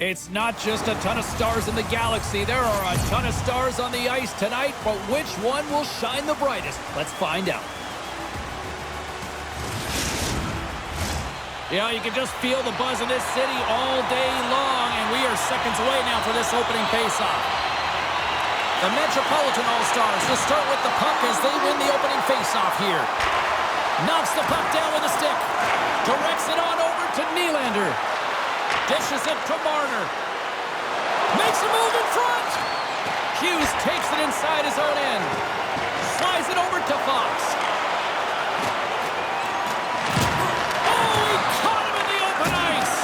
It's not just a ton of stars in the galaxy. There are a ton of stars on the ice tonight, but which one will shine the brightest? Let's find out. Yeah, you can just feel the buzz in this city all day long, and we are seconds away now for this opening faceoff. The Metropolitan All-Stars will start with the puck as they win the opening faceoff here. Knocks the puck down with a stick. Directs it on over to Nylander. Dishes it to Marner. Makes a move in front. Hughes takes it inside his own end. Slides it over to Fox. Oh, he caught him in the open ice.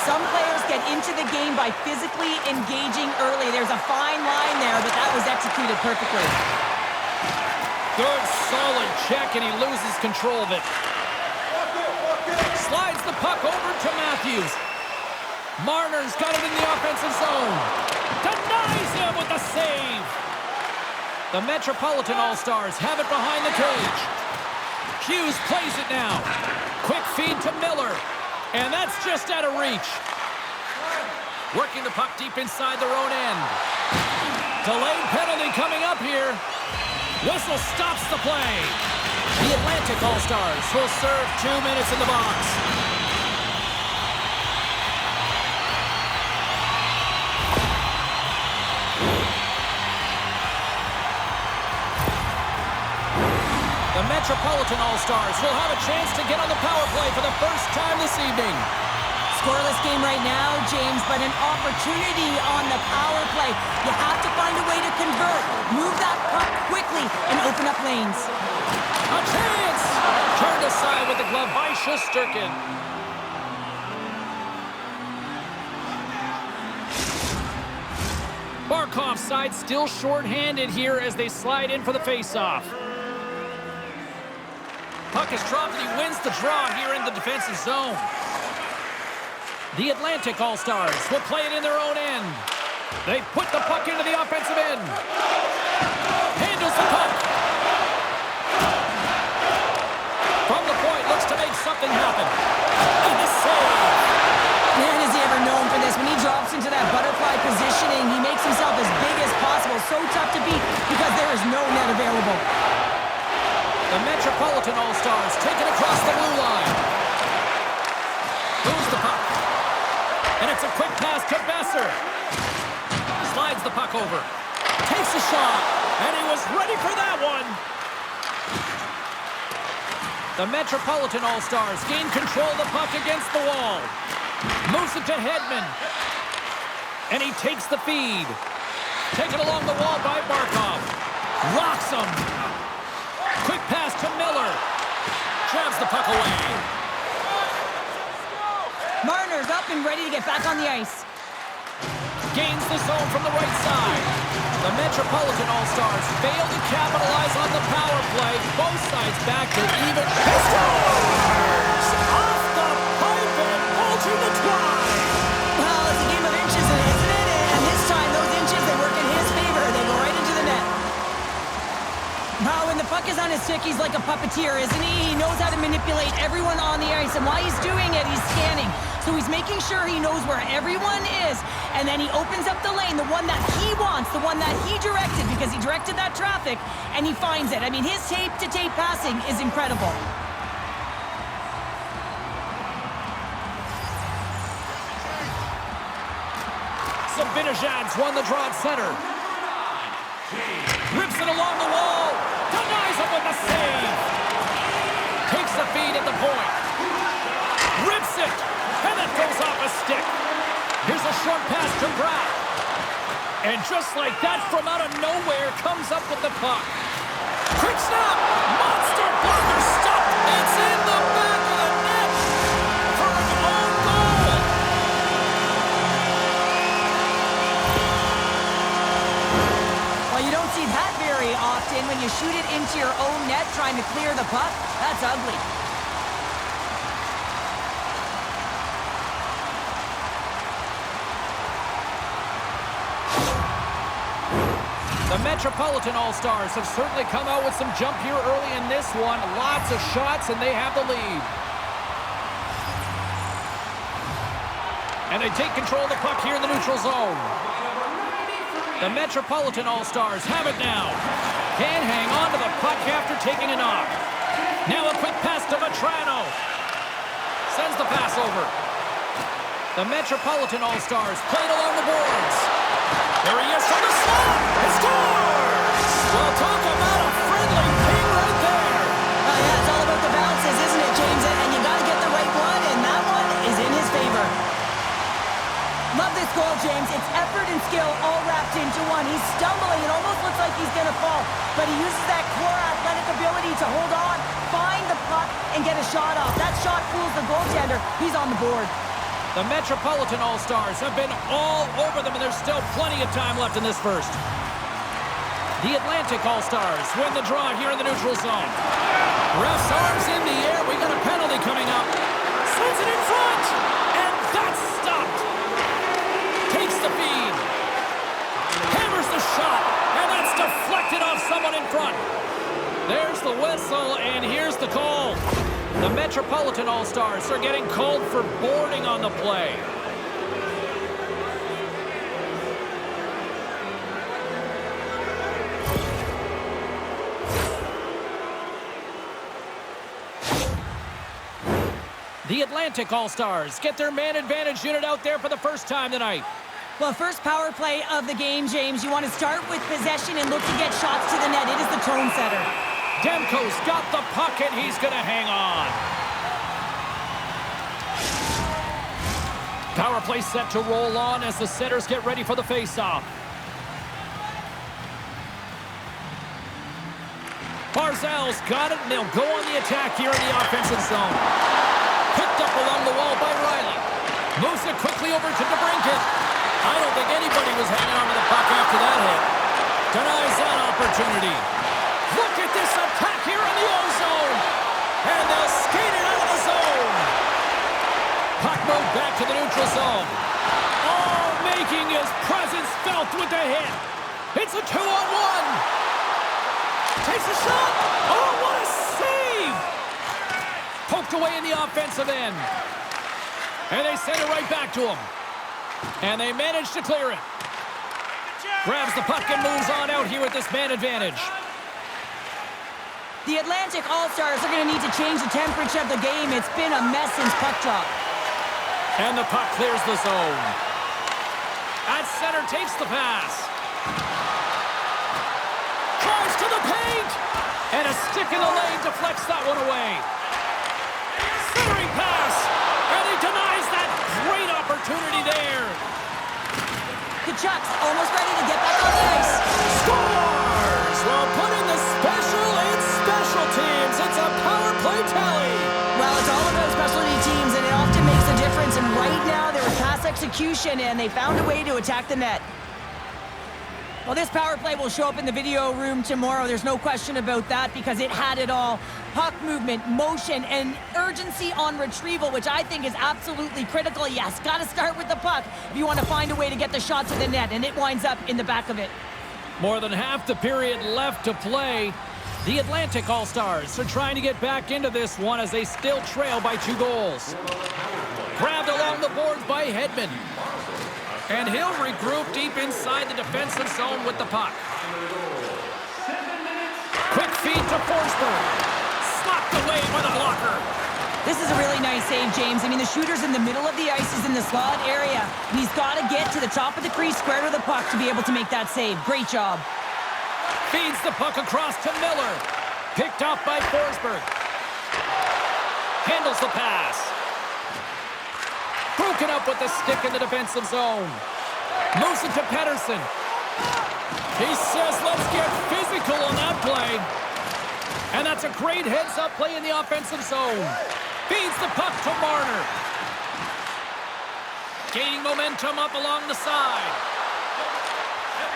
Some players get into the game by physically engaging early. There's a fine line there, but that was executed perfectly. Good, solid check, and he loses control of it. Slides the puck over to Matthews. Marner's got it in the offensive zone. Denies him with the save. The Metropolitan All-Stars have it behind the cage. Hughes plays it now. Quick feed to Miller. And that's just out of reach. Working the puck deep inside their own end. Delayed penalty coming up here. Whistle stops the play. The Atlantic All-Stars will serve 2 minutes in the box. The Metropolitan All-Stars will have a chance to get on the power play for the first time this evening. Scoreless game right now, James, but an opportunity on the power play. You have to find a way to convert. Move that puck quickly and open up lanes. A chance! Turned aside with the glove by Shesterkin. Barkov's side still short-handed here as they slide in for the face-off. Puck is dropped and he wins the draw here in the defensive zone. The Atlantic All-Stars will play it in their own end. They put the puck into the offensive end. Handles the puck. From the point, looks to make something happen. And the save. Man, is he ever known for this. When he drops into that butterfly positioning, he makes himself as big as possible. So tough to beat because there is no net available. The Metropolitan All-Stars take it across the blue line. Moves the puck. And it's a quick pass to Besser. Slides the puck over. Takes a shot. And he was ready for that one. The Metropolitan All-Stars gain control of the puck against the wall. Moves it to Hedman. And he takes the feed. Taken along the wall by Barkov. Rocks him. Quick pass to Miller. Jabs the puck away. Marner's up and ready to get back on the ice. Gains the zone from the right side. The Metropolitan All-Stars fail to capitalize on the power play. Both sides back to even. He scores! Off the pipe and bulging the twine. Well, it's a game of inches, isn't it? And this time, those inches, they work in his favor. They go right into the net. Now, when the puck is on his stick, he's like a puppeteer, isn't he? He knows how to manipulate everyone on the ice, and while he's doing it, he's scanning. So he's making sure he knows where everyone is, and then he opens up the lane, the one that he wants, the one that he directed, because he directed that traffic, and he finds it. I mean, his tape-to-tape passing is incredible. Zibanejad's won the draw at center. Rips it along the wall. Denies him with the save. Takes the feed at the point. Rips it. And that goes off a stick. Here's a short pass to Brown. And just like that, from out of nowhere, comes up with the puck. Quick snap. Monster blocker stopped. It's in the back of the net for an own goal. Well, you don't see that very often when you shoot it into your own net trying to clear the puck. That's ugly. The Metropolitan All-Stars have certainly come out with some jump here early in this one. Lots of shots, and they have the lead. And they take control of the puck here in the neutral zone. The Metropolitan All-Stars have it now. Can hang on to the puck after taking a knock. Now a quick pass to Vetrano. Sends the pass over. The Metropolitan All-Stars played along the boards. There he is from the slot. He scores! Well, talk about a friendly ping right there. Yeah, it's all about the bounces, isn't it, James? And you got to get the right one, and that one is in his favor. Love this goal, James. It's effort and skill all wrapped into one. He's stumbling. It almost looks like he's going to fall, but he uses that core athletic ability to hold on, find the puck, and get a shot off. That shot fools the goaltender. He's on the board. The Metropolitan All-Stars have been all over them, and there's still plenty of time left in this first. The Atlantic All-Stars win the draw here in the neutral zone. Ref's arms in the air. We got a penalty coming up. Sends it in front, and that's stopped. Takes the feed. Hammers the shot, and that's deflected off someone in front. There's the whistle, and here's the call. The Metropolitan All-Stars are getting called for boarding on the play. The Atlantic All-Stars get their man advantage unit out there for the first time tonight. Well, first power play of the game, James. You want to start with possession and look to get shots to the net. It is the tone setter. Demko's got the puck, and he's going to hang on. Power play set to roll on as the setters get ready for the face-off. Barzal's got it, and they'll go on the attack here in the offensive zone. Picked up along the wall by Riley. Moves it quickly over to DeBrincat. I don't think anybody was hanging on to the puck after that hit. Denies that opportunity. Look at this attack here in the O-zone. And they'll skate it out of the zone. Puck moved back to the neutral zone. Oh, making his presence felt with the hit. It's a 2-on-1. Takes a shot. Oh, what a save. Poked away in the offensive end. And they send it right back to him. And they manage to clear it. Grabs the puck and moves on out here with this man advantage. The Atlantic All-Stars are going to need to change the temperature of the game. It's been a mess since puck drop. And the puck clears the zone. At center, takes the pass. Tries to the paint. And a stick in the lane deflects that one away. Centering pass. And he denies that great opportunity there. Kachuk's almost ready to get back on the ice. Scores! Well, putting the special in special teams. It's a power play tally. Well, it's all about specialty teams, and it often makes a difference. And right now, there was pass execution, and they found a way to attack the net. Well, this power play will show up in the video room tomorrow. There's no question about that because it had it all. Puck movement, motion, and urgency on retrieval, which I think is absolutely critical. Yes, got to start with the puck if you want to find a way to get the shot to the net, and it winds up in the back of it. More than half the period left to play. The Atlantic All-Stars are trying to get back into this one as they still trail by 2 goals. Grabbed along the boards by Hedman. And he'll regroup deep inside the defensive zone with the puck. Quick feed to Forsberg. Slapped away by the blocker. This is a really nice save, James. I mean, the shooter's in the middle of the ice, is in the slot area. And he's got to get to the top of the crease square to the puck to be able to make that save. Great job. Feeds the puck across to Miller. Picked up by Forsberg. Handles the pass. Broken up with the stick in the defensive zone. Moves it to Pettersson. He says, let's get physical on that play. And that's a great heads-up play in the offensive zone. Feeds the puck to Marner. Gaining momentum up along the side.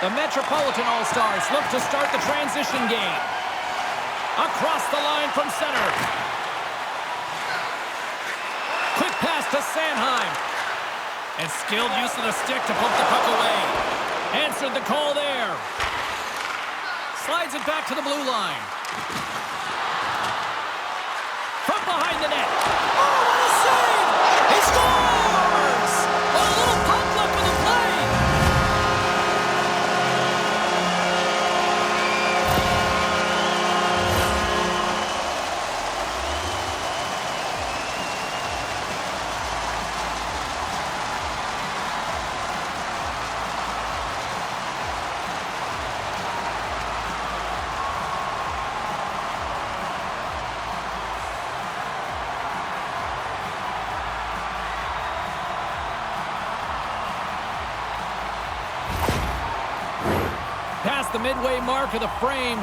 The Metropolitan All-Stars look to start the transition game. Across the line from center. Quick pass to Sanheim. And skilled use of the stick to poke the puck away. Answered the call there. Slides it back to the blue line. From behind the net. Oh, what a save! He scores! Well, the midway mark of the frame.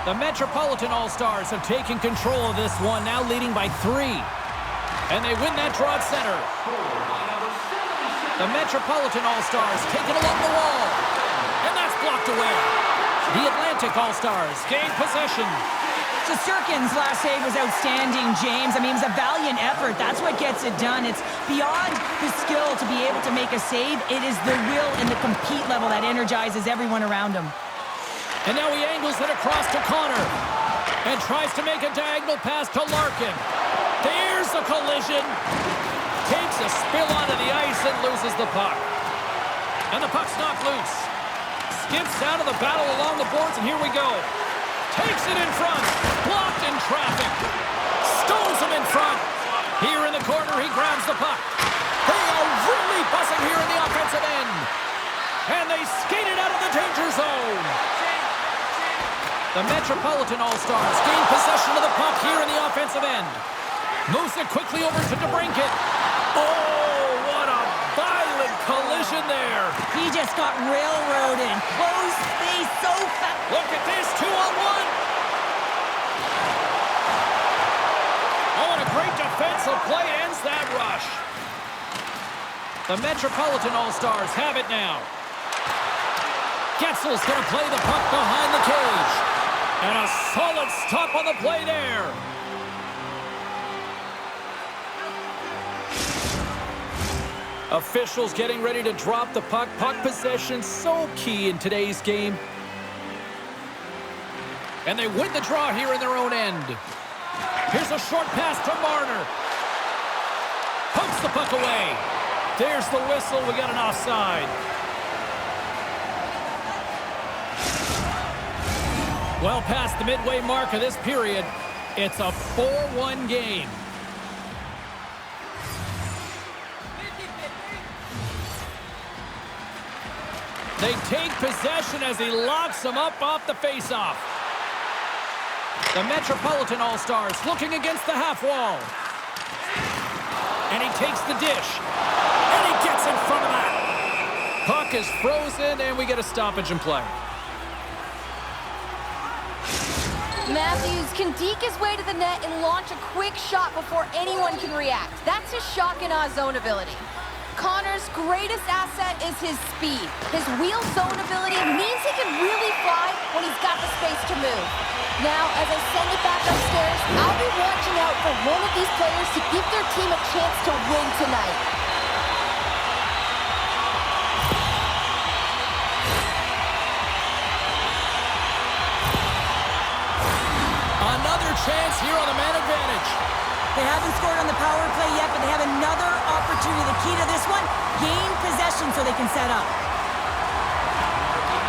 The Metropolitan All-Stars have taken control of this one, now leading by 3. And they win that draw at center. The Metropolitan All-Stars taken along the wall. And that's blocked away. The Atlantic All-Stars gain possession. Shesterkin's last save was outstanding, James. I mean, it was a valiant effort. That's what gets it done. It's beyond the skill to be able to make a save. It is the will and the compete level that energizes everyone around him. And now he angles it across to Connor. And tries to make a diagonal pass to Larkin. There's a collision. Takes a spill onto the ice and loses the puck. And the puck's knocked loose. Skips out of the battle along the boards, and here we go. Takes it in front. Blocked in traffic. Stones him in front. Here in the corner, he grabs the puck. They are really buzzing here in the offensive end. And they skate it out of the danger zone. The Metropolitan All-Stars gain possession of the puck here in the offensive end. Moves it quickly over to DeBrincat. Oh, what a violent collision there. He just got railroaded. Close space so fast. Look at this, 2-on-1. Oh, and a great defensive play ends that rush. The Metropolitan All-Stars have it now. Getzel's going to play the puck behind the cage. And a solid stop on the play there. Officials getting ready to drop the puck. Puck possession so key in today's game. And they win the draw here in their own end. Here's a short pass to Marner. Pokes the puck away. There's the whistle. We got an offside. Well past the midway mark of this period, it's a 4-1 game. They take possession as he locks him up off the faceoff. The Metropolitan All-Stars looking against the half wall. And he takes the dish. And he gets in front of that. Puck is frozen, and we get a stoppage in play. Matthews can deke his way to the net and launch a quick shot before anyone can react. That's his shock and awe zone ability. Connor's greatest asset is his speed. His wheel zone ability means he can really fly when he's got the space to move. Now, as I send it back upstairs, I'll be watching out for one of these players to give their team a chance to win tonight. Another chance here on the man advantage. They haven't scored on the power play yet, but they have another opportunity. The key to this one, gain possession so they can set up.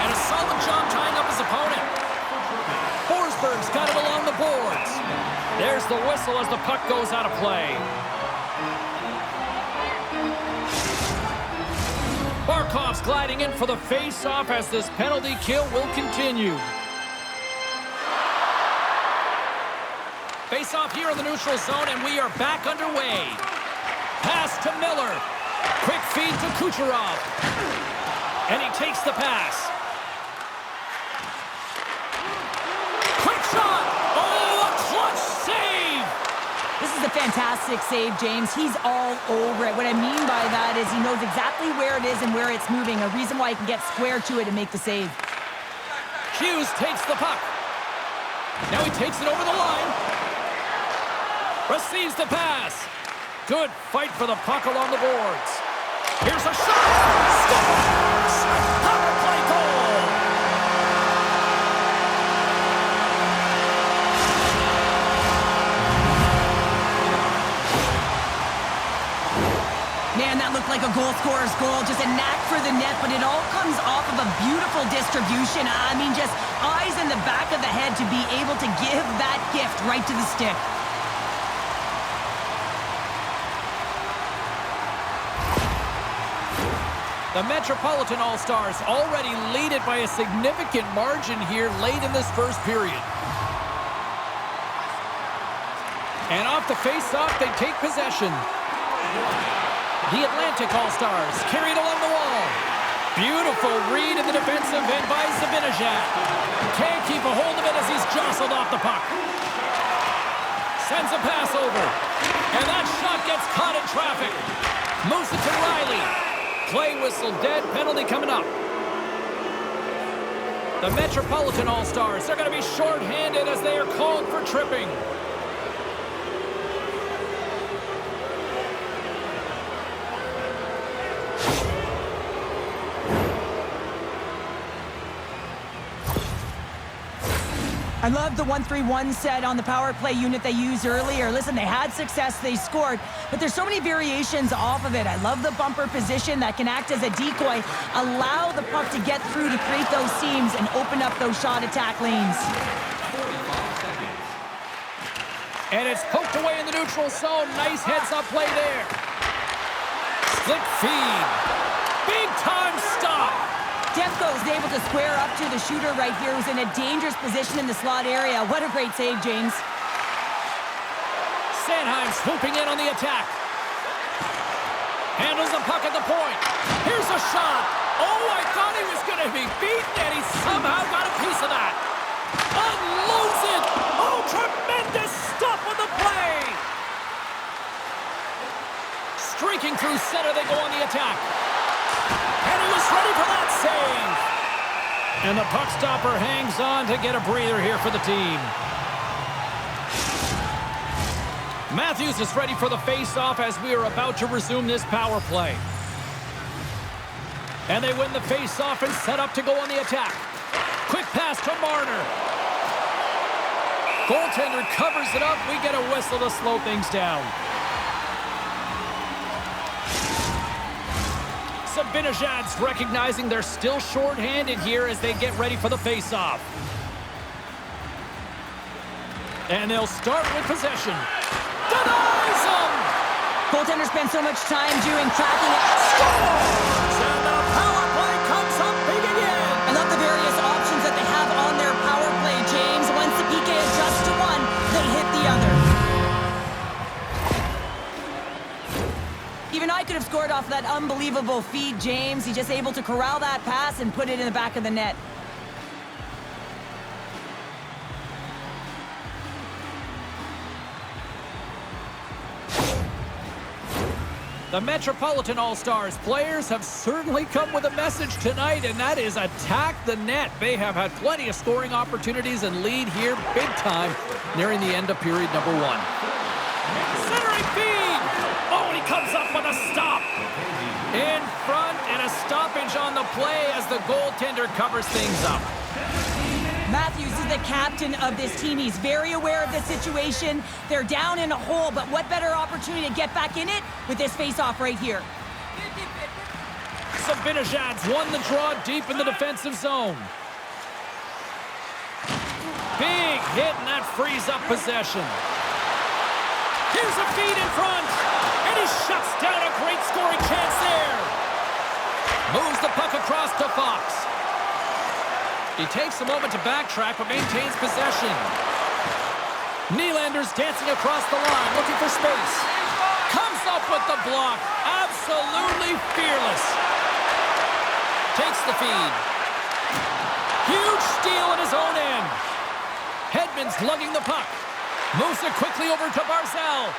And a solid job tying up his opponent. Forsberg's got it along the boards. There's the whistle as the puck goes out of play. Barkov's gliding in for the face-off as this penalty kill will continue. Face-off here in the neutral zone, and we are back underway. Pass to Miller. Quick feed to Kucherov. And he takes the pass. Quick shot! Oh, a clutch save! This is a fantastic save, James. He's all over it. What I mean by that is he knows exactly where it is and where it's moving. A reason why he can get square to it and make the save. Hughes takes the puck. Now he takes it over the line. Receives the pass. Good fight for the puck along the boards. Here's a shot. Scores! Power play goal! Man, that looked like a goal scorer's goal. Just a knack for the net, but it all comes off of a beautiful distribution. I mean, just eyes in the back of the head to be able to give that gift right to the stick. The Metropolitan All-Stars already lead it by a significant margin here late in this first period. And off the face-off, they take possession. The Atlantic All-Stars carried along the wall. Beautiful read in the defensive end by Zibanejad. Can't keep a hold of it as he's jostled off the puck. Sends a pass over. And that shot gets caught in traffic. Moves it to Riley. Play whistle dead. Penalty coming up. The Metropolitan All-Stars are going to be short-handed as they are called for tripping. I love the 1-3-1 set on the power play unit they used earlier. Listen, they had success, they scored, but there's so many variations off of it. I love the bumper position that can act as a decoy, allow the puck to get through to create those seams and open up those shot attack lanes. And it's poked away in the neutral zone. Nice heads-up play there. Slick feed. Big-time stop. Defko is able to square up to the shooter right here, who's in a dangerous position in the slot area. What a great save, James. Sanheim swooping in on the attack. Handles the puck at the point. Here's a shot. Oh, I thought he was going to be beaten, and he somehow got a piece of that. Unloads it. Oh, tremendous stop on the play. Streaking through center, they go on the attack. And he was ready for that save. And the puck stopper hangs on to get a breather here for the team. Matthews is ready for the face-off as we are about to resume this power play. And they win the face-off and set up to go on the attack. Quick pass to Marner. Goaltender covers it up. We get a whistle to slow things down. Zibanejad's recognizing they're still short-handed here as they get ready for the face-off. And they'll start with possession. Denies him! Goaltender spent so much time doing tracking it. Scores! And the power play comes up big again! I love the various options that they have on their power play, James. Once the PK adjusts to one, they hit the other. Even I could have scored off that unbelievable feed, James. He's just able to corral that pass and put it in the back of the net. The Metropolitan All-Stars players have certainly come with a message tonight, and that is attack the net. They have had plenty of scoring opportunities and lead here big time nearing the end of period number one. Centering feed! Oh, and he comes up with a stop. In front and a stoppage on the play as the goaltender covers things up. Matthews is the captain of this team. He's very aware of the situation. They're down in a hole, but what better opportunity to get back in it with this face-off right here. Zibanejad's won the draw deep in the defensive zone. Big hit, and that frees up possession. Here's a feed in front, and he shuts down a great scoring chance there. Moves the puck across to Fox. He takes a moment to backtrack, but maintains possession. Nylander's dancing across the line, looking for space. Comes up with the block. Absolutely fearless. Takes the feed. Huge steal in his own end. Hedman's lugging the puck. Moves it quickly over to Barzal.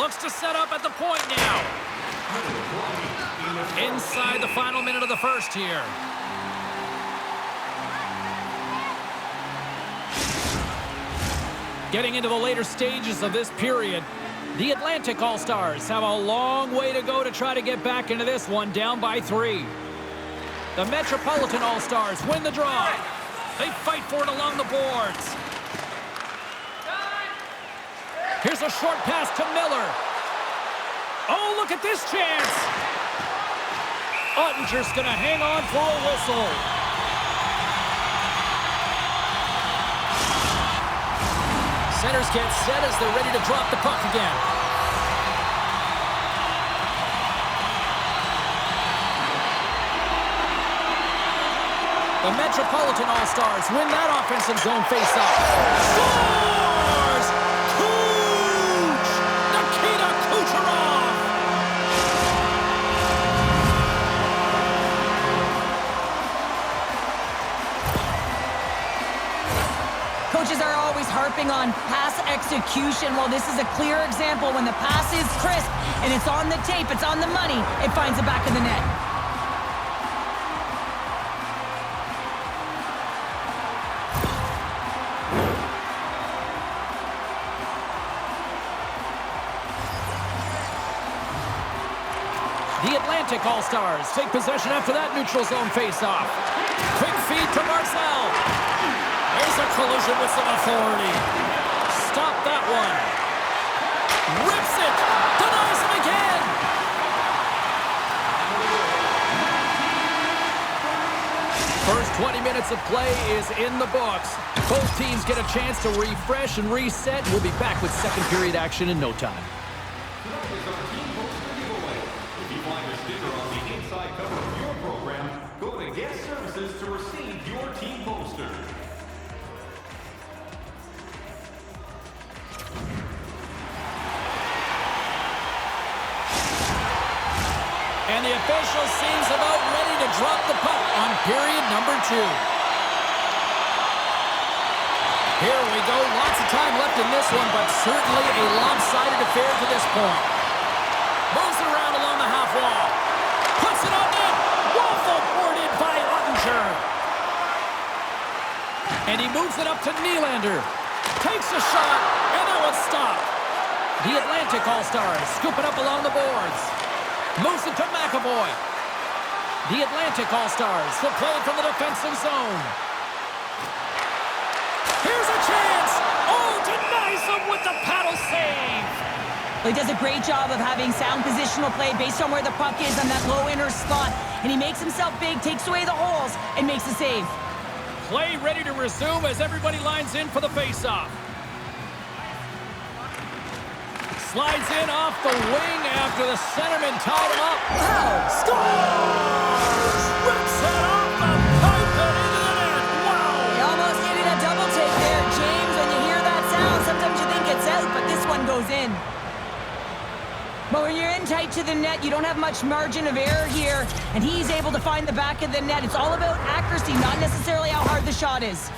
Looks to set up at the point now. Inside the final minute of the first here. Getting into the later stages of this period, the Atlantic All-Stars have a long way to go to try to get back into this one, down by 3. The Metropolitan All-Stars win the draw. They fight for it along the boards. Here's a short pass to Miller. Oh, look at this chance. Ottinger's going to hang on for a whistle. Centers get set as they're ready to drop the puck again. The Metropolitan All-Stars win that offensive zone face-off. Scores! Kuch! Nikita Kucherov! on pass execution. Well, this is a clear example. When the pass is crisp and it's on the tape, it's on the money, it finds the back of the net. The Atlantic All-Stars take possession after that neutral zone face-off. Quick feed to Marcel. There's a collision with some authority. Stop that one. Rips it. Denies him again. First 20 minutes of play is in the books. Both teams get a chance to refresh and reset. We'll be back with second period action in no time. And the official seems about ready to drop the puck on period number 2. Here we go. Lots of time left in this one, but certainly a lopsided affair to this point. Moves it around along the half wall. Puts it on net. Waffle boarded by Ottinger. And he moves it up to Nylander. Takes a shot, and that one's stopped. The Atlantic All-Stars scoop it up along the boards. Moves it to McAvoy. The Atlantic All-Stars will play it from the defensive zone. Here's a chance. Oh, denies him with the paddle save. Well, he does a great job of having sound positional play based on where the puck is on that low inner slot. And he makes himself big, takes away the holes, and makes a save. Play ready to resume as everybody lines in for the face-off. Slides in off the wing after the centerman tied him up. Wow! Scores! Rips it off the pipe and into the net. Wow! He almost needed a double take there, James. When you hear that sound, sometimes you think it's out, but this one goes in. But when you're in tight to the net, you don't have much margin of error here, and he's able to find the back of the net. It's all about accuracy, not necessarily how hard the shot is.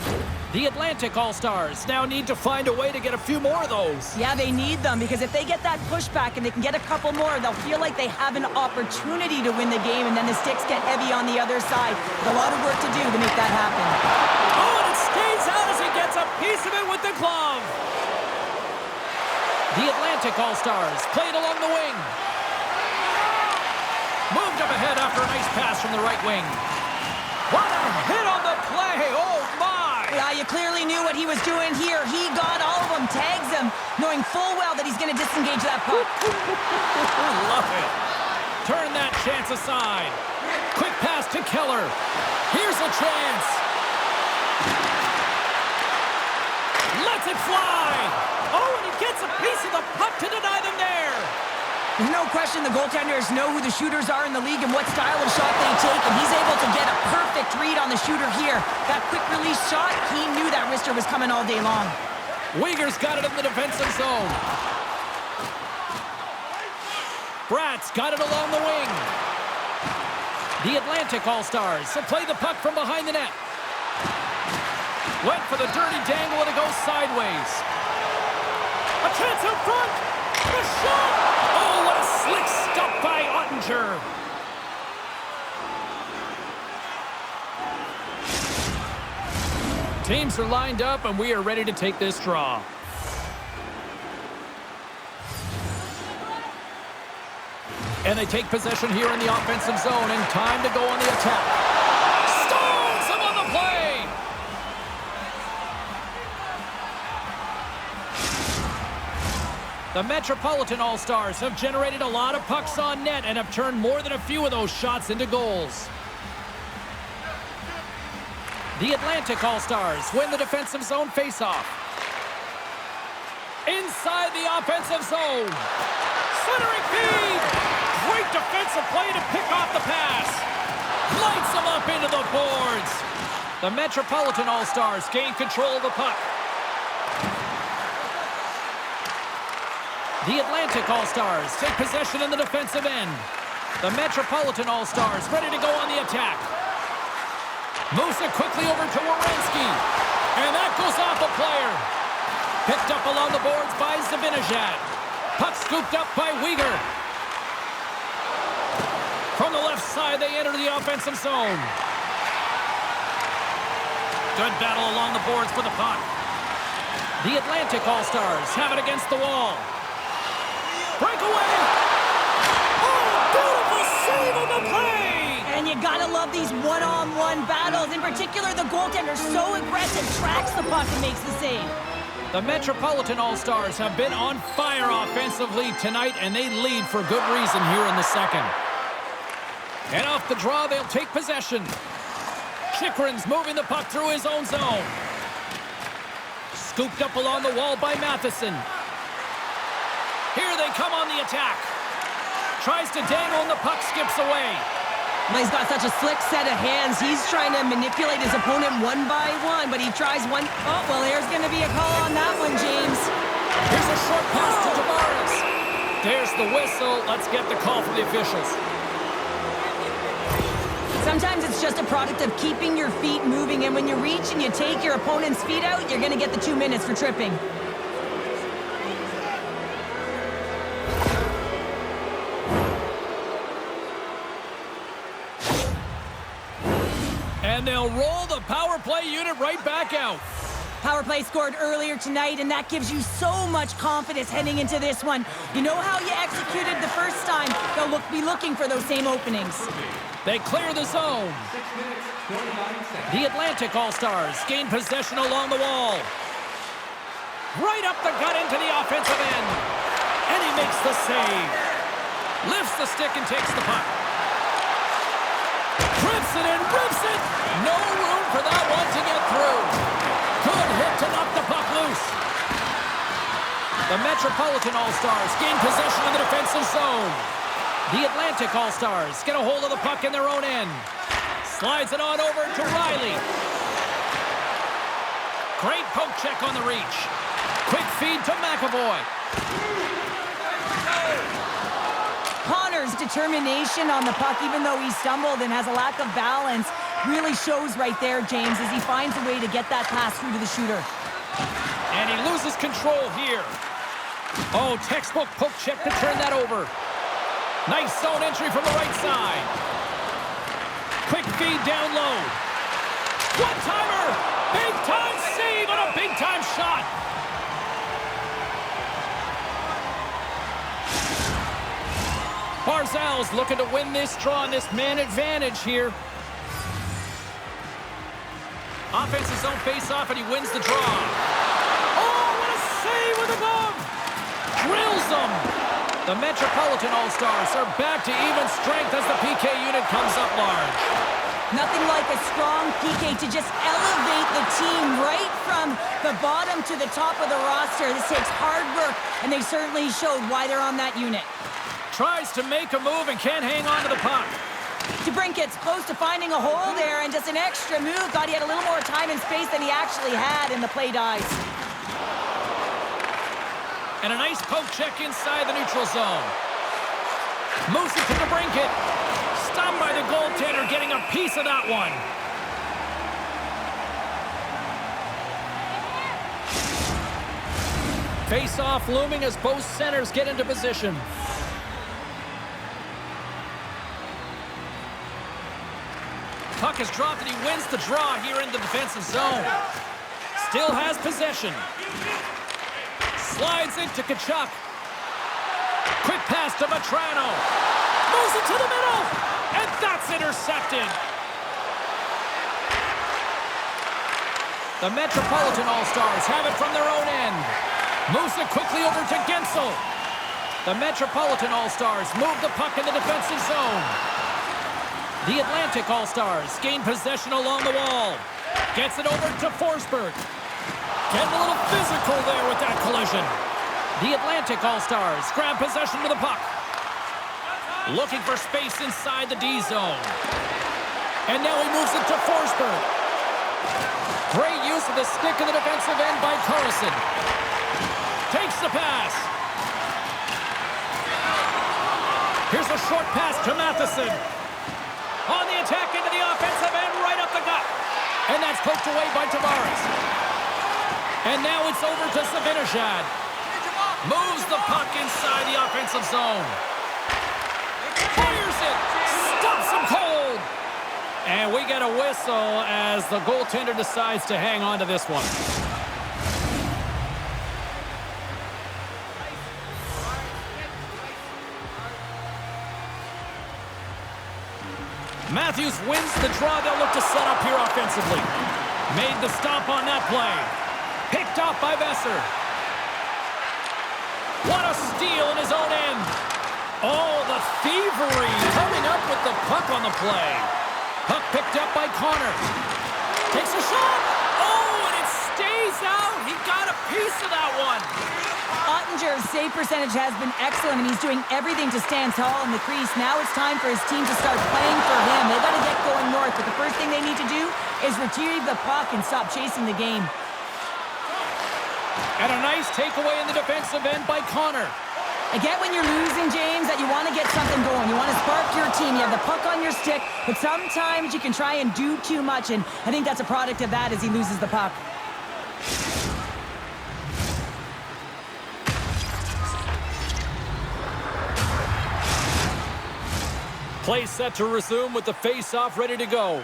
The Atlantic All-Stars now need to find a way to get a few more of those. Yeah, they need them, because if they get that pushback and they can get a couple more, they'll feel like they have an opportunity to win the game, and then the sticks get heavy on the other side. A lot of work to do to make that happen. Oh, and it stays out as he gets a piece of it with the glove. The Atlantic All-Stars played along the wing. Moved up ahead after a nice pass from the right wing. What a hit on the play! Oh, my! Yeah, you clearly knew what he was doing here. He got all of them, tags them, knowing full well that he's going to disengage that puck. Love it. Turn that chance aside. Quick pass to Keller. Here's a chance. Lets it fly. Oh, and he gets a piece of the puck to deny them there. There's no question the goaltenders know who the shooters are in the league and what style of shot they take, and he's able to get a perfect read on the shooter here. That quick release shot, he knew that wrister was coming all day long. Uyghur's got it in the defensive zone. Bratz got it along the wing. The Atlantic All-Stars will play the puck from behind the net. Went for the dirty dangle and it goes sideways. A chance up front. The shot. Oh, what a slick stop by Ottinger. Teams are lined up and we are ready to take this draw. And they take possession here in the offensive zone, and time to go on the attack. Stones him on the play! The Metropolitan All-Stars have generated a lot of pucks on net and have turned more than a few of those shots into goals. The Atlantic All-Stars win the defensive zone faceoff. Inside the offensive zone. Centering feed! Great defensive play to pick off the pass. Lights them up into the boards. The Metropolitan All-Stars gain control of the puck. The Atlantic All-Stars take possession in the defensive end. The Metropolitan All-Stars ready to go on the attack. Moves it quickly over to Werenski. And that goes off a player. Picked up along the boards by Zibanejad. Puck scooped up by Weegar. From the left side, they enter the offensive zone. Good battle along the boards for the puck. The Atlantic All-Stars have it against the wall. Breakaway! Oh, beautiful save on the play! And you gotta love these one-on-one battles. In particular, the goaltender so aggressive, tracks the puck and makes the save. The Metropolitan All-Stars have been on fire offensively tonight, and they lead for good reason here in the second. And off the draw, they'll take possession. Chychrun's moving the puck through his own zone. Scooped up along the wall by Matheson. Here they come on the attack. Tries to dangle and the puck skips away. He's got such a slick set of hands. He's trying to manipulate his opponent one by one, but he tries one. Oh, well, there's going to be a call on that one, James. Here's a short pass to Tavares. There's the whistle. Let's get the call from the officials. Sometimes it's just a product of keeping your feet moving, and when you reach and you take your opponent's feet out, you're going to get the 2 minutes for tripping. And they'll roll the power play unit right back out. Power play scored earlier tonight, and that gives you so much confidence heading into this one. You know how you executed the first time. They'll be looking for those same openings. They clear the zone. The Atlantic All-Stars gain possession along the wall. Right up the gut into the offensive end. And he makes the save. Lifts the stick and takes the puck. Trips it and rips it. No room for that one to get through. Good hit to knock the puck loose. The Metropolitan All-Stars gain possession of the defensive zone. The Atlantic All-Stars get a hold of the puck in their own end. Slides it on over to Riley. Great poke check on the reach. Quick feed to McAvoy. Connor's determination on the puck, even though he stumbled and has a lack of balance, really shows right there, James, as he finds a way to get that pass through to the shooter. And he loses control here. Oh, textbook poke check to turn that over. Nice zone entry from the right side. Quick feed down low. One-timer! Big-time save on a big-time shot. Barzal's looking to win this draw on this man advantage here. Offensive zone face-off, and he wins the draw. Oh, what a save with the glove! Drills him. The Metropolitan All-Stars are back to even strength as the PK unit comes up large. Nothing like a strong PK to just elevate the team right from the bottom to the top of the roster. This takes hard work, and they certainly showed why they're on that unit. Tries to make a move and can't hang on to the puck. DeBrincat's close to finding a hole there, and just an extra move. Thought he had a little more time and space than he actually had, and the play dies. And a nice poke check inside the neutral zone. Moves it to DeBrincat. Stunned by the goaltender, getting a piece of that one. Face-off looming as both centers get into position. Puck is dropped and he wins the draw here in the defensive zone. Still has possession. Slides into Tkachuk. Quick pass to Vetrano. Moves it to the middle. And that's intercepted. The Metropolitan All-Stars have it from their own end. Moves it quickly over to Gensel. The Metropolitan All-Stars move the puck in the defensive zone. The Atlantic All-Stars gain possession along the wall. Gets it over to Forsberg. Getting a little physical there with that collision. The Atlantic All-Stars grab possession to the puck. Looking for space inside the D zone. And now he moves it to Forsberg. Great use of the stick in the defensive end by Carlson. Takes the pass. Here's a short pass to Matheson. On the attack into the offensive end, right up the gut. And that's poked away by Tavares. And now it's over to Zibanejad. Moves the puck inside the offensive zone. Fires it. Stops him cold. And we get a whistle as the goaltender decides to hang on to this one. Matthews wins the draw. They'll look to set up here offensively. Made the stop on that play. Picked off by Besser. What a steal in his own end. Oh, the thievery coming up with the puck on the play. Puck picked up by Connor. Takes a shot. Oh, and it stays out. He got a piece of that one. Ottinger's save percentage has been excellent, and he's doing everything to stand tall in the crease. Now it's time for his team to start playing for him. They've got to get going north, but the first thing they need to do is retrieve the puck and stop chasing the game. And a nice takeaway in the defensive end by Connor. I get when you're losing, James, that you want to get something going. You want to spark your team. You have the puck on your stick, but sometimes you can try and do too much, and I think that's a product of that as he loses the puck. Play set to resume with the face-off ready to go.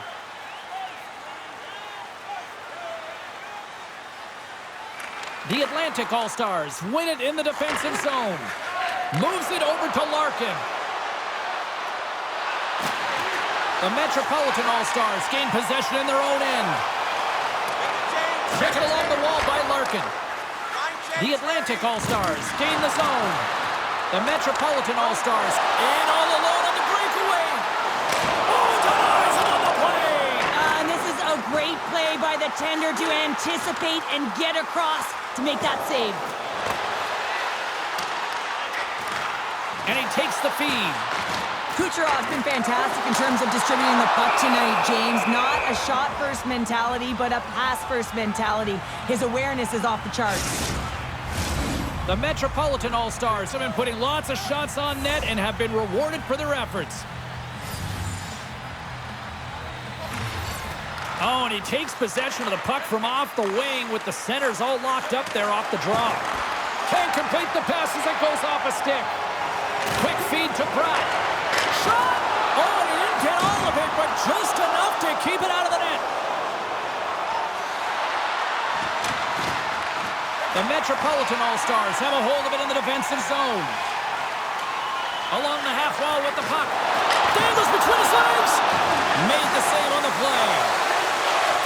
The Atlantic All-Stars win it in the defensive zone. Moves it over to Larkin. The Metropolitan All-Stars gain possession in their own end. Check it along the wall by Larkin. The Atlantic All-Stars gain the zone. The Metropolitan All-Stars in all alone on the breakaway. Oh, denies him on the play. And this is a great play by the tender to anticipate and get across to make that save. And he takes the feed. Kucherov's been fantastic in terms of distributing the puck tonight, James. Not a shot-first mentality, but a pass-first mentality. His awareness is off the charts. The Metropolitan All-Stars have been putting lots of shots on net and have been rewarded for their efforts. Oh, and he takes possession of the puck from off the wing with the centers all locked up there off the draw. Can't complete the pass as it goes off a stick. Quick feed to Pratt. Shot! Oh, and he didn't get all of it, but just enough to keep it out of the net. The Metropolitan All-Stars have a hold of it in the defensive zone. Along the half wall with the puck. Dangles between his legs. Made the save on the play.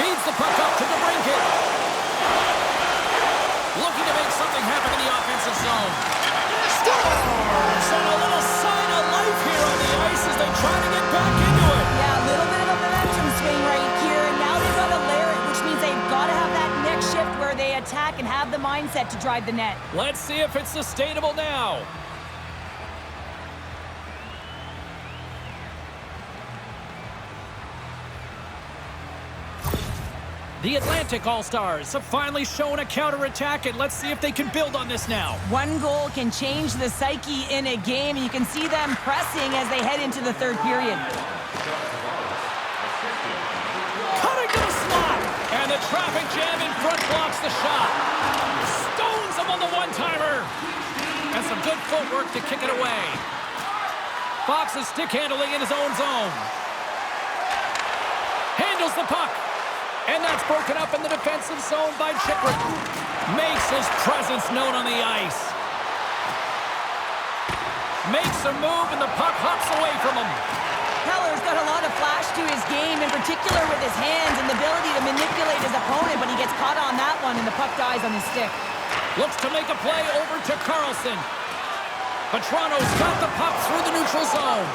Feeds the puck up to DeBrincat. Looking to make something happen in the offensive zone. Scores! And a little sign of life here on the ice as they try to get back into it. Yeah, a little bit of a momentum swing right here, and now they've got to layer it, which means they've got to have that next shift where they attack and have the mindset to drive the net. Let's see if it's sustainable now. The Atlantic All-Stars have finally shown a counterattack, and let's see if they can build on this now. One goal can change the psyche in a game, and you can see them pressing as they head into the third period. Cutting to the slot, and the traffic jam in front blocks the shot. Stones him on the one-timer. And some good footwork to kick it away. Fox is stick handling in his own zone. Handles the puck. And that's broken up in the defensive zone by Chychrun. Makes his presence known on the ice. Makes a move, and the puck hops away from him. Keller's got a lot of flash to his game, in particular with his hands and the ability to manipulate his opponent, but he gets caught on that one, and the puck dies on his stick. Looks to make a play over to Carlson. Petrano's got the puck through the neutral zone.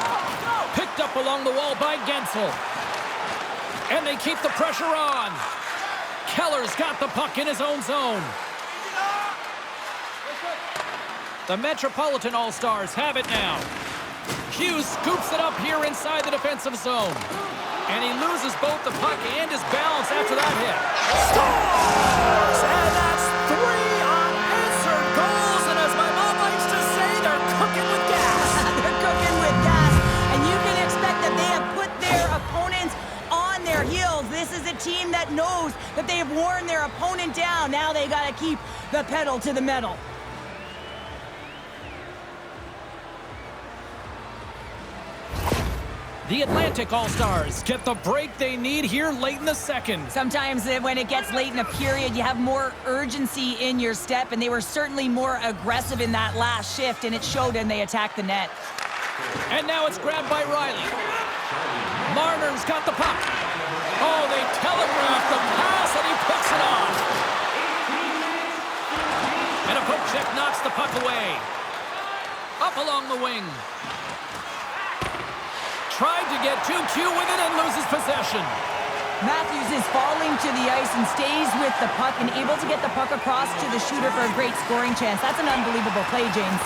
Picked up along the wall by Gensel. And they keep the pressure on. Keller's got the puck in his own zone. The Metropolitan All-Stars have it now. Hughes scoops it up here inside the defensive zone. And he loses both the puck and his balance after that hit. Scores! And that's 3 unanswered goals. And as my mom likes to say, they're cooking with gas. They're cooking with gas. And you can expect that they have put their opponents on their heels. This is a team that knows shows that they have worn their opponent down. Now they got to keep the pedal to the metal. The Atlantic All-Stars get the break they need here late in the second. Sometimes when it gets late in a period, you have more urgency in your step, and they were certainly more aggressive in that last shift, and it showed when they attacked the net. And now it's grabbed by Riley. Marner's got the puck. Oh, they telegraphed the pass, and he picks it off. And a poke check knocks the puck away. Up along the wing. Tried to get too cute with it and loses possession. Matthews is falling to the ice and stays with the puck and able to get the puck across to the shooter for a great scoring chance. That's an unbelievable play, James.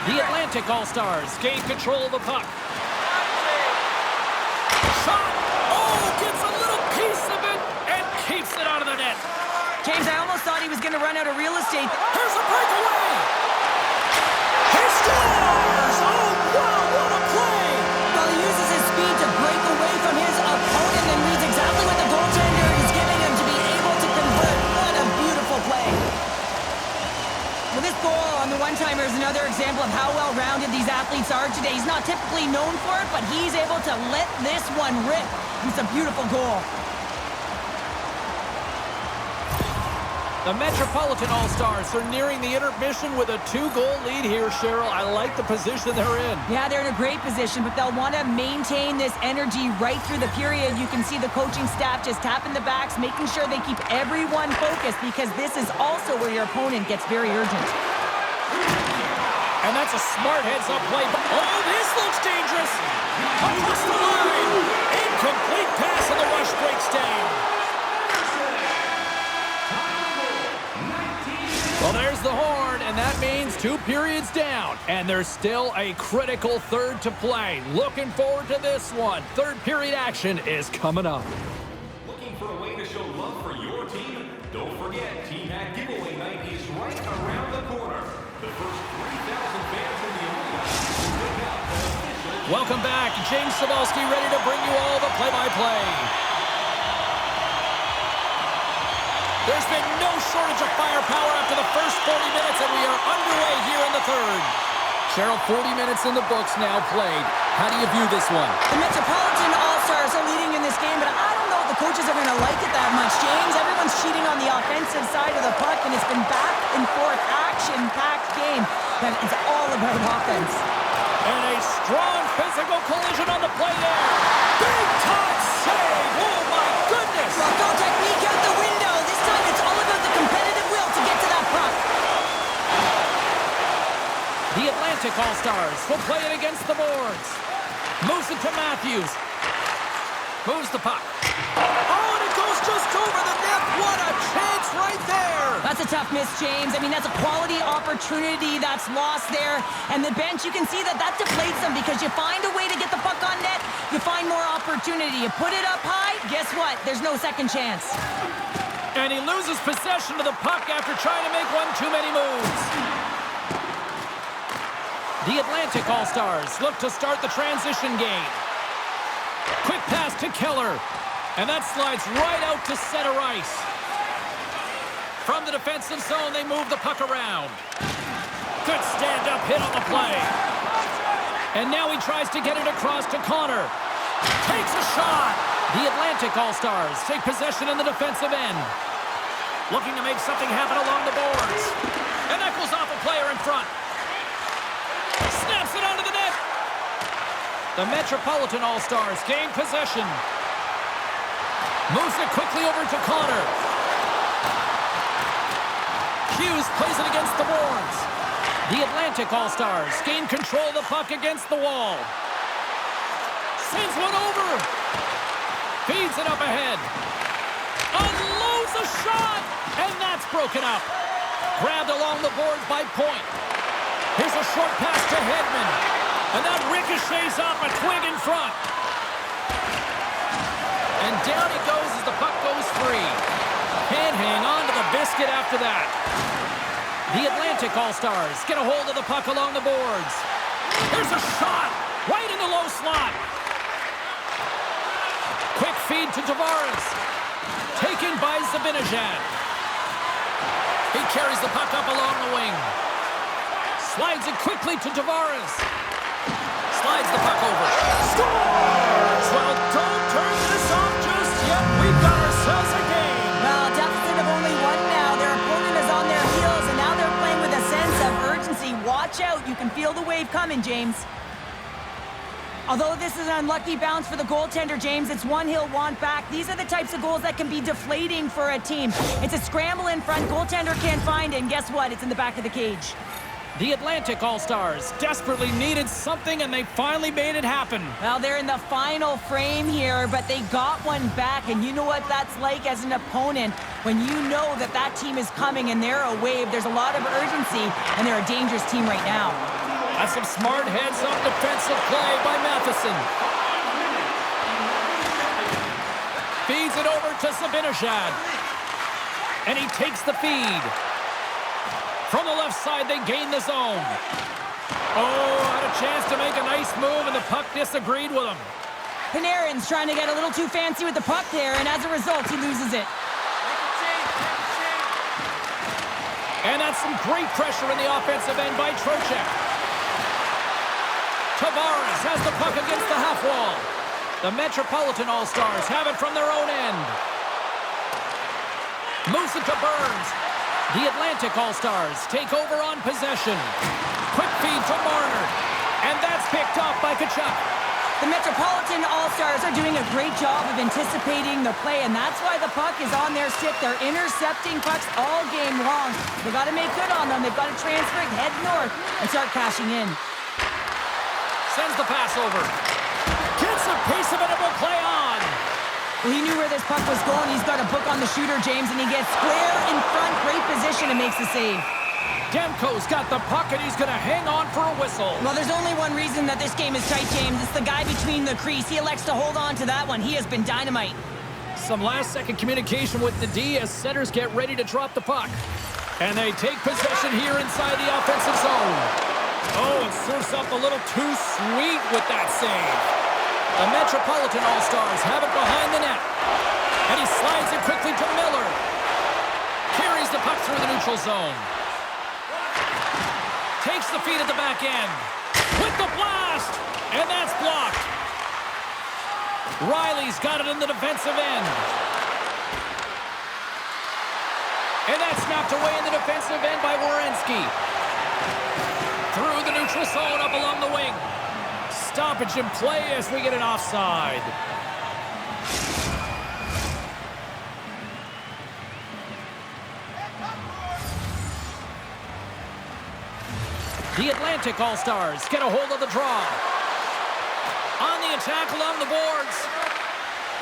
The Atlantic All-Stars gain control of the puck. Shot! Oh, gets a little piece of it and keeps it out of the net. James, I almost thought he was going to run out of real estate. Here's a breakaway! He scores! Oh, wow, what a play! Well, he uses his speed to break away from his opponent and reads exactly what the goaltender is giving him to be able to convert. What a beautiful play. Well, this goal on the one-timer is another example of how well-rounded these athletes are today. He's not typically known for it, but he's able to let this one rip. It's a beautiful goal. The Metropolitan All-Stars are nearing the intermission with a 2-goal lead here, Cheryl. I like the position they're in. Yeah, they're in a great position, but they'll want to maintain this energy right through the period. You can see the coaching staff just tapping the backs, making sure they keep everyone focused, because this is also where your opponent gets very urgent. And that's a smart heads-up play. Oh, this looks dangerous. Across the line. Incomplete pass, and the rush breaks down. Well, there's the horn, and that means 2 periods down. And there's still a critical third to play. Looking forward to this one. Third period action is coming up. Looking for a way to show love for your team? Don't forget, Team Hat Giveaway Night is right around the corner. The first 3,000 fans in the arena will pick out the official. Welcome back. James Cebulski ready to bring you all the play-by-play. There's been no shortage of firepower after the first 40 minutes, and we are underway here in the third. Cheryl, 40 minutes in the books now played. How do you view this one? The Metropolitan All-Stars are leading in this game, but I don't know if the coaches are going to like it that much, James. Everyone's cheating on the offensive side of the puck, and it's been back-and-forth, action-packed game. But it's all about offense. And a strong physical collision on the play there. Big-time save! Oh, my goodness! Well, go technique out the window. This time it's all about the competitive will to get to that puck. The Atlantic All-Stars will play it against the boards. Moves it to Matthews. Moves the puck. Oh, and it goes just over the net. What a chance right there. That's a tough miss, James. I mean, that's a quality opportunity that's lost there. And the bench, you can see that deflates them, because you find a way to get the puck on net, you find more opportunity. You put it up high, guess what? There's no second chance. And he loses possession of the puck after trying to make one too many moves. The Atlantic All-Stars look to start the transition game. Quick pass to Keller. And that slides right out to center ice. From the defensive zone, they move the puck around. Good stand-up hit on the play. And now he tries to get it across to Connor. Takes a shot. The Atlantic All-Stars take possession in the defensive end. Looking to make something happen along the boards. And that goes off a player in front. Snaps it onto the net. The Metropolitan All-Stars gain possession. Moves it quickly over to Connor. Hughes plays it against the boards. The Atlantic All-Stars gain control of the puck against the wall. Sends one over. Feeds it up ahead. Unloads a shot. And that's broken up. Grabbed along the boards by Point. Here's a short pass to Hedman. And that ricochets off a twig in front. And down he goes as the puck goes free. Can't hang on to the biscuit after that. The Atlantic All-Stars get a hold of the puck along the boards. Here's a shot. Right in the low slot. Quick feed to Tavares. Taken by Zibanejad. He carries the puck up along the wing. Slides it quickly to Tavares. Slides the puck over. Scores! Well, don't turn this off just yet. We've got ourselves a game. Well, deficit of only one now. Their opponent is on their heels, and now they're playing with a sense of urgency. Watch out. You can feel the wave coming, James. Although this is an unlucky bounce for the goaltender, James, it's one he'll want back. These are the types of goals that can be deflating for a team. It's a scramble in front. Goaltender can't find it, and guess what? It's in the back of the cage. The Atlantic All-Stars desperately needed something, and they finally made it happen. Well, they're in the final frame here, but they got one back, and you know what that's like as an opponent. When you know that that team is coming and they're a wave, there's a lot of urgency, and they're a dangerous team right now. That's some smart heads-up defensive play by Matheson. Feeds it over to Zibanejad. And he takes the feed. From the left side, they gain the zone. Oh, had a chance to make a nice move, and the puck disagreed with him. Panarin's trying to get a little too fancy with the puck there, and as a result, he loses it. And that's some great pressure in the offensive end by Trocheck. Tavares has the puck against the half wall. The Metropolitan All-Stars have it from their own end. Moves it to Burns. The Atlantic All-Stars take over on possession. Quick feed to Marner. And that's picked off by Tkachuk. The Metropolitan All-Stars are doing a great job of anticipating the play, and that's why the puck is on their stick. They're intercepting pucks all game long. They've got to make good on them. They've got to transfer it, head north, and start cashing in. Sends the pass over. Gets a piece of it and will play on. Well, he knew where this puck was going. He's got a book on the shooter, James, and he gets square in front. Great position and makes the save. Demko's got the puck, and he's going to hang on for a whistle. Well, there's only one reason that this game is tight, James. It's the guy between the crease. He elects to hold on to that one. He has been dynamite. Some last-second communication with the D as setters get ready to drop the puck. And they take possession here inside the offensive zone. Oh, and surfs up a little too sweet with that save. The Metropolitan All-Stars have it behind the net. And he slides it quickly to Miller. Carries the puck through the neutral zone. Takes the feed at the back end. With the blast! And that's blocked. Riley's got it in the defensive end. And that's knocked away in the defensive end by Werenski. Through the neutral zone, up along the wing. Stoppage in play as we get an offside. The Atlantic All-Stars get a hold of the draw. On the attack along the boards.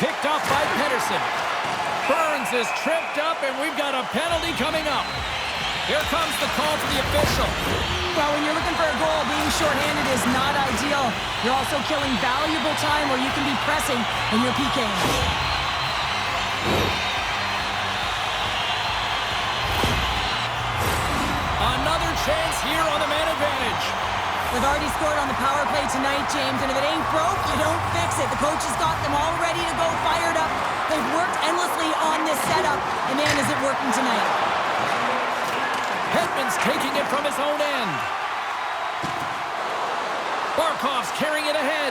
Picked off by Pedersen. Burns is tripped up, and we've got a penalty coming up. Here comes the call to the official. Well, when you're looking for a goal, being shorthanded is not ideal. You're also killing valuable time where you can be pressing when you're PKing. Another chance here on the man advantage. They've already scored on the power play tonight, James, and if it ain't broke, you don't fix it. The coach has got them all ready to go, fired up. They've worked endlessly on this setup, and man, is it working tonight. Hedman's taking it from his own end. Barkov's carrying it ahead.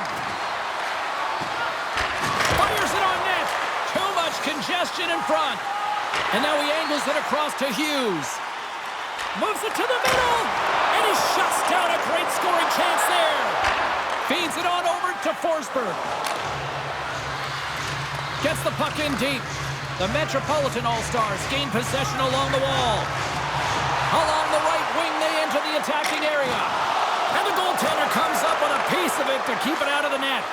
Fires it on net. Too much congestion in front. And now he angles it across to Hughes. Moves it to the middle. And he shuts down a great scoring chance there. Feeds it on over to Forsberg. Gets the puck in deep. The Metropolitan All-Stars gain possession along the wall. Along the right wing, they enter the attacking area. And the goaltender comes up with a piece of it to keep it out of the net.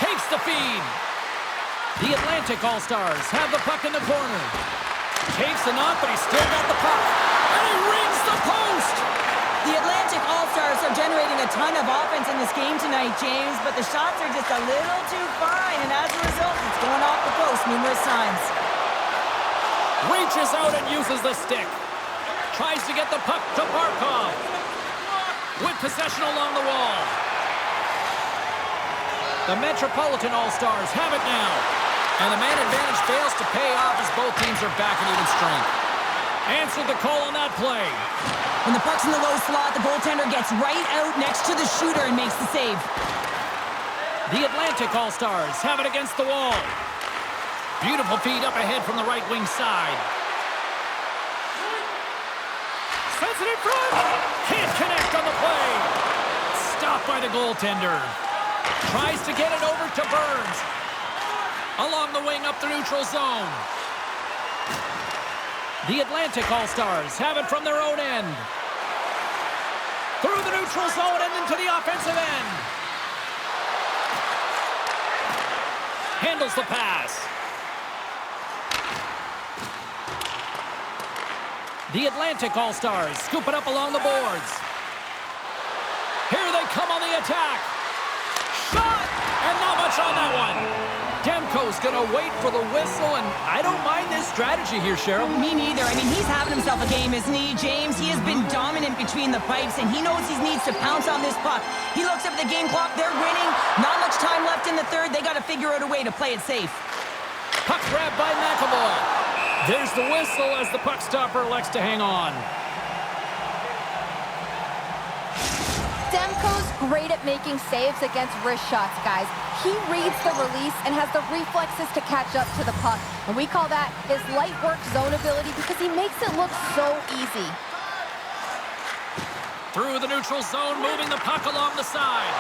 Takes the feed. The Atlantic All-Stars have the puck in the corner. Takes the knock, but he's still got the puck. And he rings the post! The Atlantic All-Stars are generating a ton of offense in this game tonight, James, but the shots are just a little too fine, and as a result, it's going off the post numerous times. Reaches out and uses the stick. Tries to get the puck to Barkov. With possession along the wall. The Metropolitan All-Stars have it now. And the man advantage fails to pay off as both teams are back in even strength. Answered the call on that play. When the puck's in the low slot, the goaltender gets right out next to the shooter and makes the save. The Atlantic All-Stars have it against the wall. Beautiful feed up ahead from the right wing side. Sends it in front. Can't connect on the play. Stopped by the goaltender. Tries to get it over to Burns. Along the wing up the neutral zone. The Atlantic All-Stars have it from their own end. Through the neutral zone and into the offensive end. Handles the pass. The Atlantic All-Stars scoop it up along the boards. Here they come on the attack. Shot! And not much on that one. Demko's going to wait for the whistle, and I don't mind this strategy here, Cheryl. Me neither. I mean, he's having himself a game, isn't he, James? He has been dominant between the pipes, and he knows he needs to pounce on this puck. He looks up at the game clock. They're winning. Not much time left in the third. They got to figure out a way to play it safe. Puck grabbed by McAvoy. There's the whistle as the puck stopper elects to hang on. Demko's great at making saves against wrist shots, guys. He reads the release and has the reflexes to catch up to the puck. And we call that his light work zone ability because he makes it look so easy. Through the neutral zone, moving the puck along the side.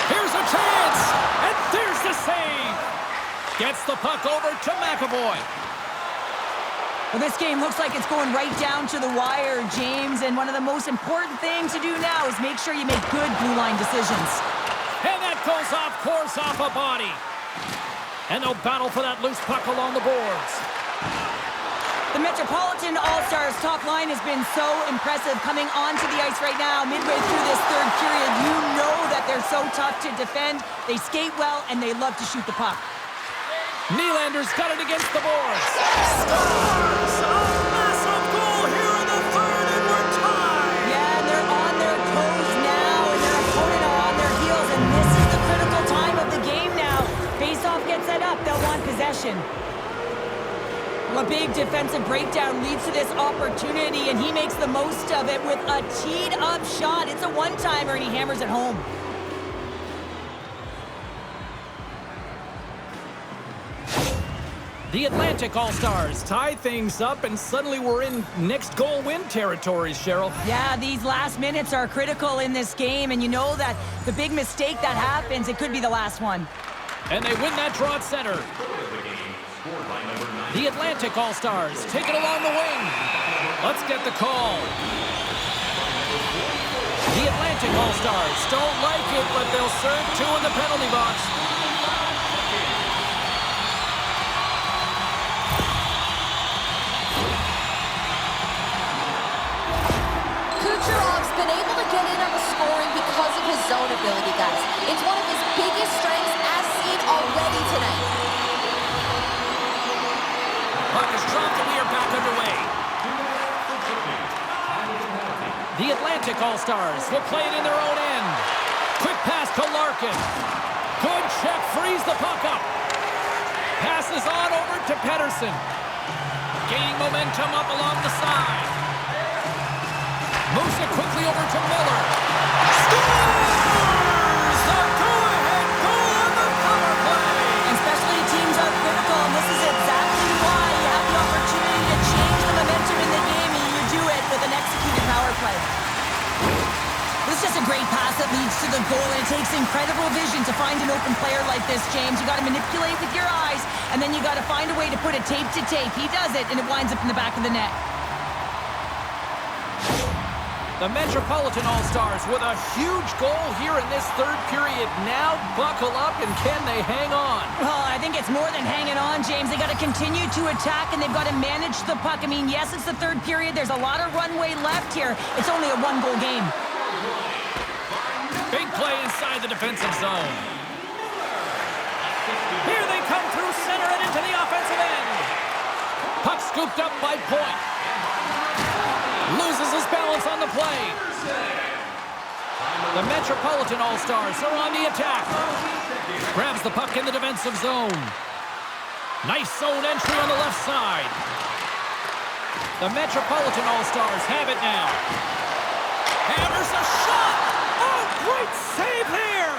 Here's a chance, and there's the save. Gets the puck over to McAvoy. Well, this game looks like it's going right down to the wire, James, and one of the most important things to do now is make sure you make good blue line decisions. And that goes off course off a body. And they'll battle for that loose puck along the boards. The Metropolitan All-Stars top line has been so impressive coming onto the ice right now. Midway through this third period, you know that they're so tough to defend. They skate well, and they love to shoot the puck. Nylander's got it against the boards. Scores! A massive goal here in the third, and we're tied! Yeah, and they're on their toes now, and their opponent are on their heels, and this is the critical time of the game now. Face-off gets set up, they'll want possession. A big defensive breakdown leads to this opportunity, and he makes the most of it with a teed-up shot. It's a one-timer, and he hammers it home. The Atlantic All-Stars tie things up, and suddenly we're in next goal win territories, Cheryl. Yeah, these last minutes are critical in this game, and you know that the big mistake that happens, it could be the last one. And they win that draw at center. The Atlantic All-Stars take it along the wing. Let's get the call. The Atlantic All-Stars don't like it, but they'll serve two in the penalty box. Kucherov's been able to get in on the scoring because of his zone ability, guys. It's one of his biggest strengths as seen already tonight. Puck is dropped and we are back underway. The Atlantic All-Stars will play it in their own end. Quick pass to Larkin. Good check, frees the puck up. Passes on over to Pettersson. Gaining momentum up along the side. Moves it quickly over to Miller. Scores! The go-ahead goal on the power play! And specialty teams are critical, and this is exactly why you have the opportunity to change the momentum in the game, and you do it with an executed power play. This is just a great pass that leads to the goal, and it takes incredible vision to find an open player like this, James. You got to manipulate with your eyes, and then you got to find a way to put it tape to tape. He does it, and it winds up in the back of the net. The Metropolitan All-Stars with a huge goal here in this third period. Now buckle up, and can they hang on? Well, I think it's more than hanging on, James. They got to continue to attack, and they've got to manage the puck. I mean, yes, it's the third period. There's a lot of runway left here. It's only a one-goal game. Big play inside the defensive zone. Here they come through center and into the offensive end. Puck scooped up by Point. Loses his balance on the play. The Metropolitan All-Stars are on the attack. Grabs the puck in the defensive zone. Nice zone entry on the left side. The Metropolitan All-Stars have it now. Hammers a shot! Oh, great save there!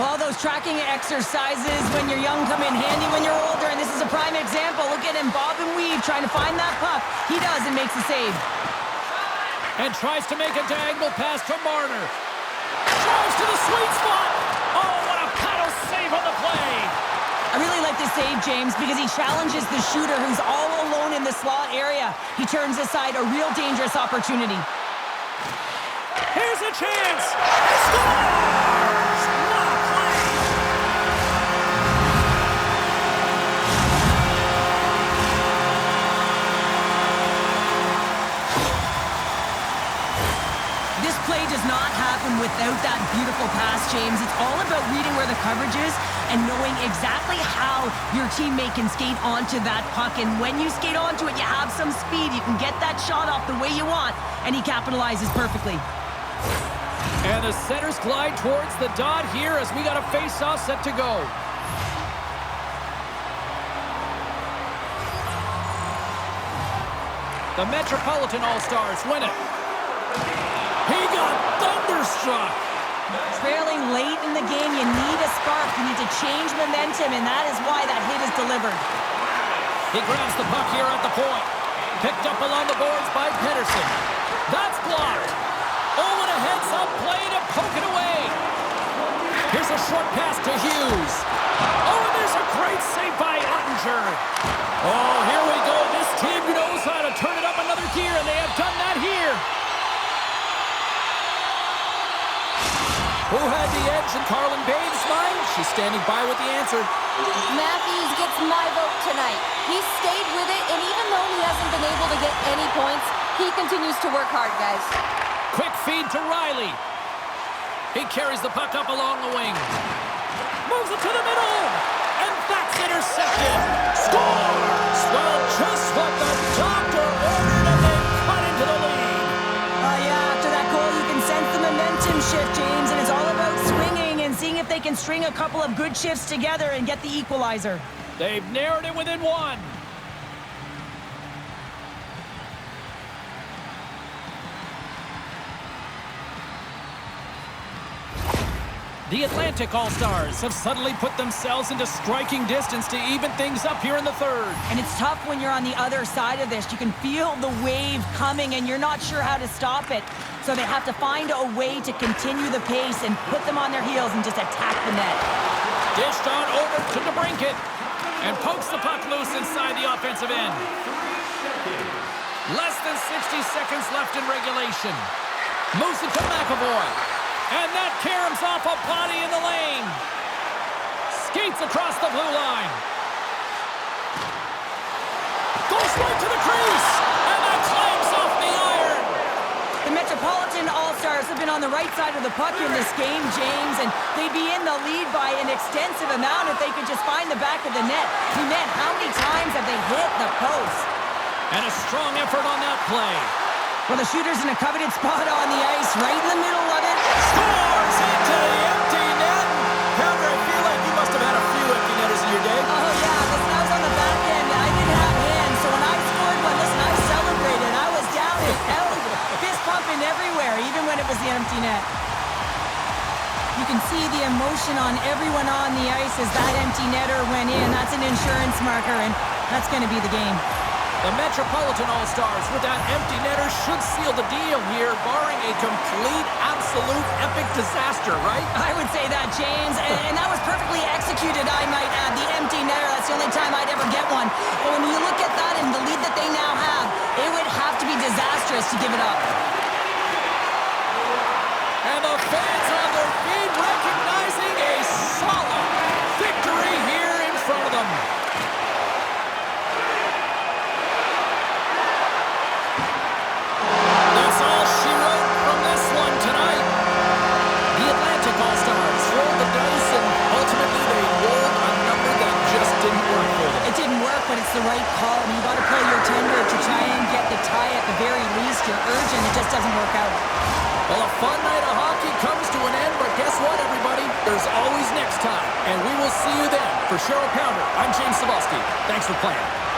All those tracking exercises when you're young come in handy when you're older, and this is a prime example. Look at him bob and weave trying to find that puck. He does and makes the save. And tries to make a diagonal pass to Marner. Drives to the sweet spot! Oh, what a paddle save on the play! I really like this save, James, because he challenges the shooter who's all alone in the slot area. He turns aside a real dangerous opportunity. Here's a chance! He scores! What a play! This play does not happen without that beautiful pass, James. It's all about reading where the coverage is and knowing exactly how your teammate can skate onto that puck. And when you skate onto it, you have some speed. You can get that shot off the way you want, and he capitalizes perfectly. And the centers glide towards the dot here as we got a face-off set to go. The Metropolitan All-Stars win it. He got thunderstruck. Trailing late in the game, you need a spark. You need to change momentum, and that is why that hit is delivered. He grabs the puck here at the point. Picked up along the boards by Pedersen. That's blocked. Oh, and a heads-up play to poke it away. Here's a short pass to Hughes. Oh, and there's a great save by Ottinger. Oh, here we go. This team knows how to turn it up another gear, and they have done that here. Who had the edge in Carlin Baines' mind? She's standing by with the answer. Matthews gets my vote tonight. He stayed with it, and even though he hasn't been able to get any points, he continues to work hard, guys. Quick feed to Riley. He carries the puck up along the wing. Moves it to the middle. And that's intercepted. Scores! Well, just what the doctor ordered, and they cut into the lead. Yeah, after that goal, you can sense the momentum shift, James, and it's all about swinging and seeing if they can string a couple of good shifts together and get the equalizer. They've narrowed it within one. The Atlantic All-Stars have suddenly put themselves into striking distance to even things up here in the third. And it's tough when you're on the other side of this. You can feel the wave coming, and you're not sure how to stop it. So they have to find a way to continue the pace and put them on their heels and just attack the net. Dished on over to DeBrincat and pokes the puck loose inside the offensive end. Less than 60 seconds left in regulation. Moves it to McAvoy. And that caroms off a body in the lane. Skates across the blue line. Goes right to the crease. And that climbs off the iron. The Metropolitan All-Stars have been on the right side of the puck in this game, James, and they'd be in the lead by an extensive amount if they could just find the back of the net. Man, how many times have they hit the post? And a strong effort on that play. Well, the shooter's in a coveted spot on the ice, right in the middle of it. Scores into the empty net. Pounder, I feel like you must have had a few empty netters in your day. Oh, yeah, listen, I was on the back end. I didn't have hands, so when I scored one, listen, I celebrated. I was down and out, fist pumping everywhere, even when it was the empty net. You can see the emotion on everyone on the ice as that empty netter went in. That's an insurance marker, and that's going to be the game. The Metropolitan All-Stars with that empty netter should seal the deal here, barring a complete, absolute, epic disaster, right? I would say that, James, and that was perfectly executed, I might add. The empty netter, that's the only time I'd ever get one. But when you look at that and the lead that they now have, it would have to be disastrous to give it up. And the fans on their feet recognizing a solid victory here in front of them. That's all she wrote from this one tonight. The Atlantic All-Stars rolled the dice, and ultimately they rolled a number that just didn't work for them. It didn't work, but it's the right call. And you got to pull your tender to try and get the tie at the very least. You're urgent. It just doesn't work out. Well, a fun night of hockey comes time, and we will see you then. For Cheryl Pounder, I'm James Cebulski. Thanks for playing.